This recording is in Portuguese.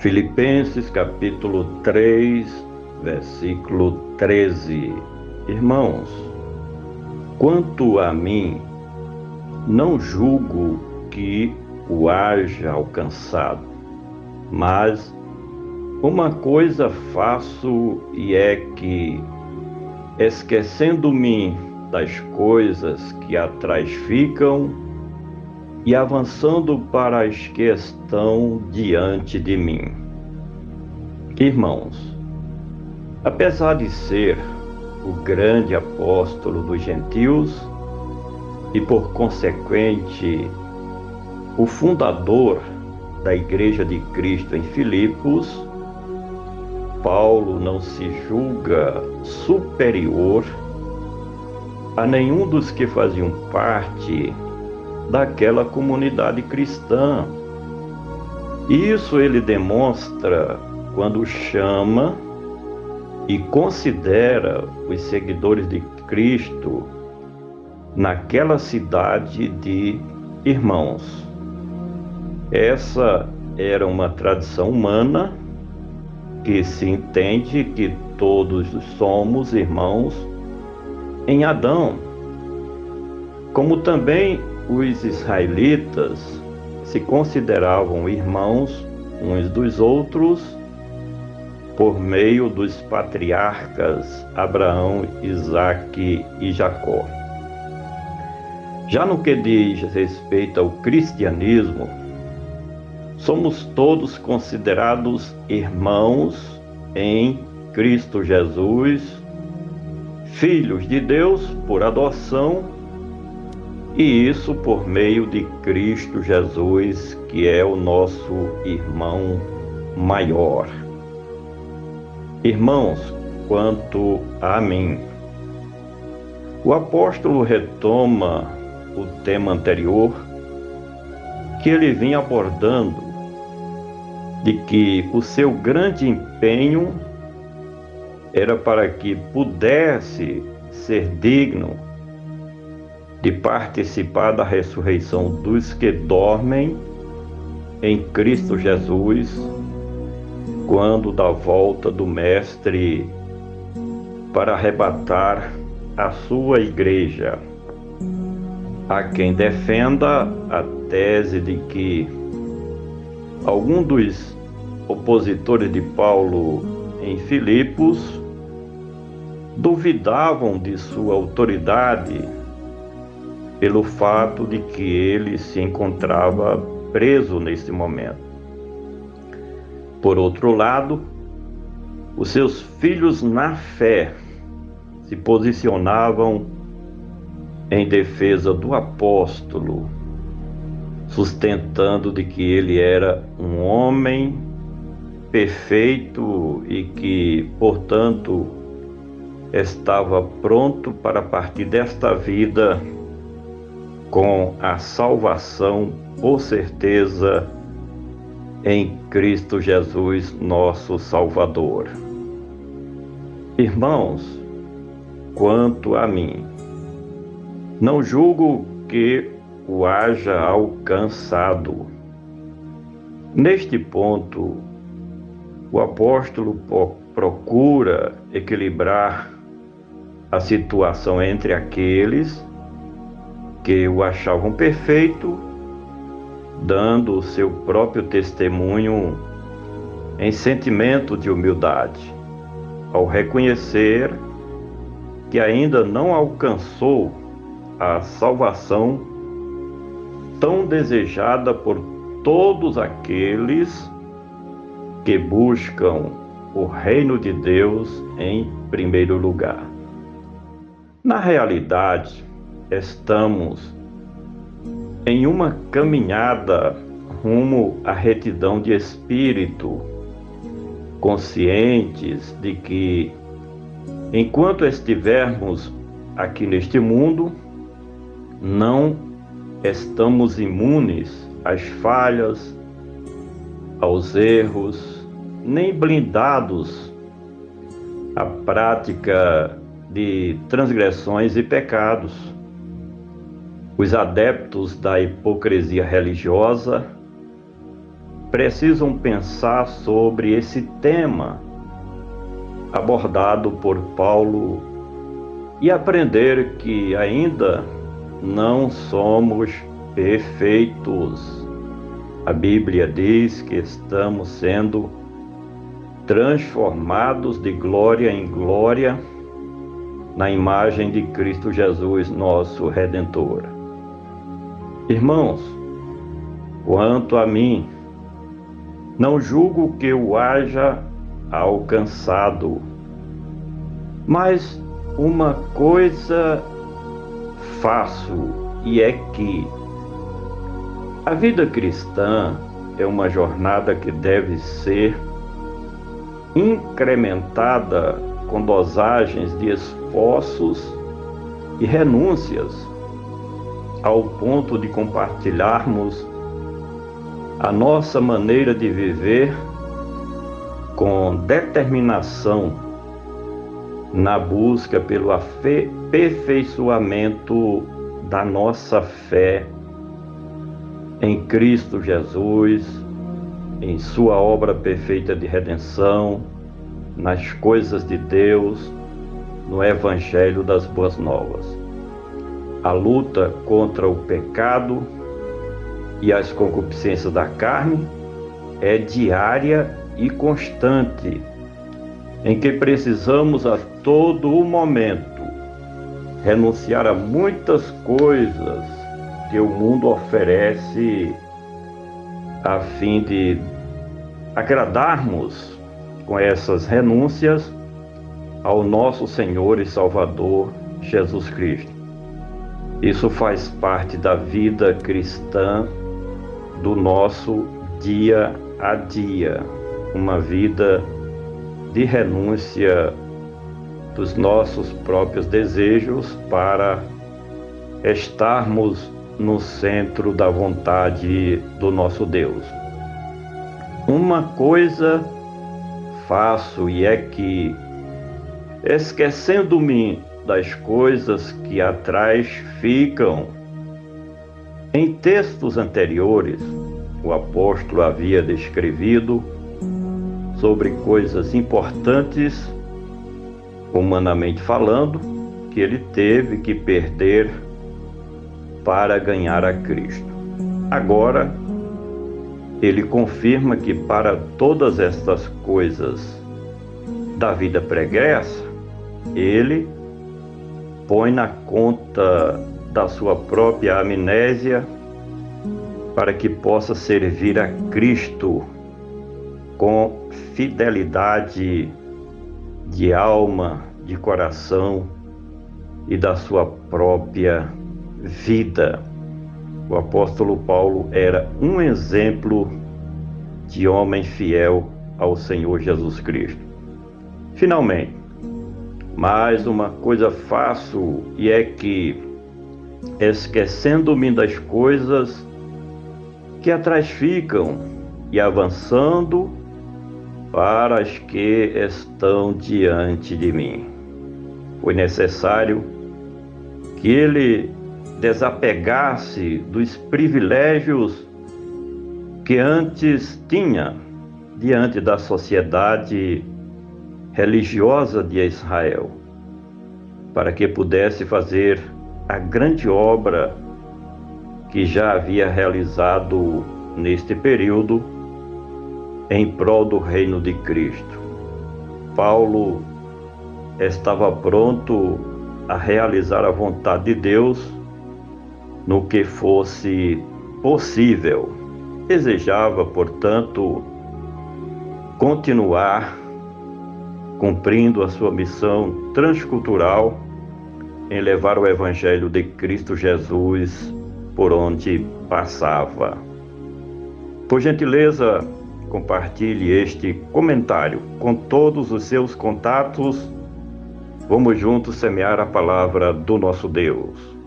Filipenses capítulo 3, versículo 13. Irmãos, quanto a mim, não julgo que o haja alcançado, mas uma coisa faço, e é que, esquecendo-me das coisas que atrás ficam e avançando para as que estão diante de mim. Irmãos, apesar de ser o grande apóstolo dos gentios e, por consequente, o fundador da Igreja de Cristo em Filipos, Paulo não se julga superior a nenhum dos que faziam parte daquela comunidade cristã. Isso ele demonstra quando chama e considera os seguidores de Cristo naquela cidade de irmãos. Essa era uma tradição humana que se entende que todos somos irmãos em Adão, como também os israelitas se consideravam irmãos uns dos outros por meio dos patriarcas Abraão, Isaque e Jacó. Já no que diz respeito ao cristianismo, somos todos considerados irmãos em Cristo Jesus, filhos de Deus por adoção, e isso por meio de Cristo Jesus, que é o nosso irmão maior. Irmãos, quanto a mim, o apóstolo retoma o tema anterior que ele vinha abordando, de que o seu grande empenho era para que pudesse ser digno de participar da ressurreição dos que dormem em Cristo Jesus, quando da volta do Mestre para arrebatar a sua igreja. Há quem defenda a tese de que algum dos opositores de Paulo em Filipos duvidavam de sua autoridade pelo fato de que ele se encontrava preso nesse momento. Por outro lado, os seus filhos na fé se posicionavam em defesa do apóstolo, sustentando de que ele era um homem perfeito e que, portanto, estava pronto para partir desta vida com a salvação, por certeza, em Cristo Jesus, nosso Salvador. Irmãos, quanto a mim, não julgo que o haja alcançado. Neste ponto, o apóstolo procura equilibrar a situação entre aqueles que o achavam perfeito, dando o seu próprio testemunho em sentimento de humildade, ao reconhecer que ainda não alcançou a salvação tão desejada por todos aqueles que buscam o reino de Deus em primeiro lugar. Na realidade, estamos em uma caminhada rumo à retidão de espírito, conscientes de que, enquanto estivermos aqui neste mundo, não estamos imunes às falhas, aos erros, nem blindados à prática de transgressões e pecados. Os adeptos da hipocrisia religiosa precisam pensar sobre esse tema abordado por Paulo e aprender que ainda não somos perfeitos. A Bíblia diz que estamos sendo transformados de glória em glória na imagem de Cristo Jesus, nosso Redentor. Irmãos, quanto a mim, não julgo que eu haja alcançado, mas uma coisa faço, e é que a vida cristã é uma jornada que deve ser incrementada com dosagens de esforços e renúncias, ao ponto de compartilharmos a nossa maneira de viver com determinação na busca pelo aperfeiçoamento da nossa fé em Cristo Jesus, em sua obra perfeita de redenção, nas coisas de Deus, no Evangelho das Boas Novas. A luta contra o pecado e as concupiscências da carne é diária e constante, em que precisamos a todo o momento renunciar a muitas coisas que o mundo oferece a fim de agradarmos com essas renúncias ao nosso Senhor e Salvador Jesus Cristo. Isso faz parte da vida cristã, do nosso dia a dia, uma vida de renúncia dos nossos próprios desejos para estarmos no centro da vontade do nosso Deus. Uma coisa faço, e é que, esquecendo-me das coisas que atrás ficam. Em textos anteriores, o apóstolo havia descrevido sobre coisas importantes, humanamente falando, que ele teve que perder para ganhar a Cristo. Agora, ele confirma que para todas estas coisas da vida pregressa, ele põe na conta da sua própria amnésia para que possa servir a Cristo com fidelidade de alma, de coração e da sua própria vida. O apóstolo Paulo era um exemplo de homem fiel ao Senhor Jesus Cristo. Finalmente, mais uma coisa faço, e é que, esquecendo-me das coisas que atrás ficam e avançando para as que estão diante de mim. Foi necessário que ele desapegasse dos privilégios que antes tinha diante da sociedade religiosa de Israel, para que pudesse fazer a grande obra que já havia realizado neste período em prol do reino de Cristo. Paulo estava pronto a realizar a vontade de Deus no que fosse possível. Desejava, portanto, continuar cumprindo a sua missão transcultural em levar o Evangelho de Cristo Jesus por onde passava. Por gentileza, compartilhe este comentário com todos os seus contatos. Vamos juntos semear a palavra do nosso Deus.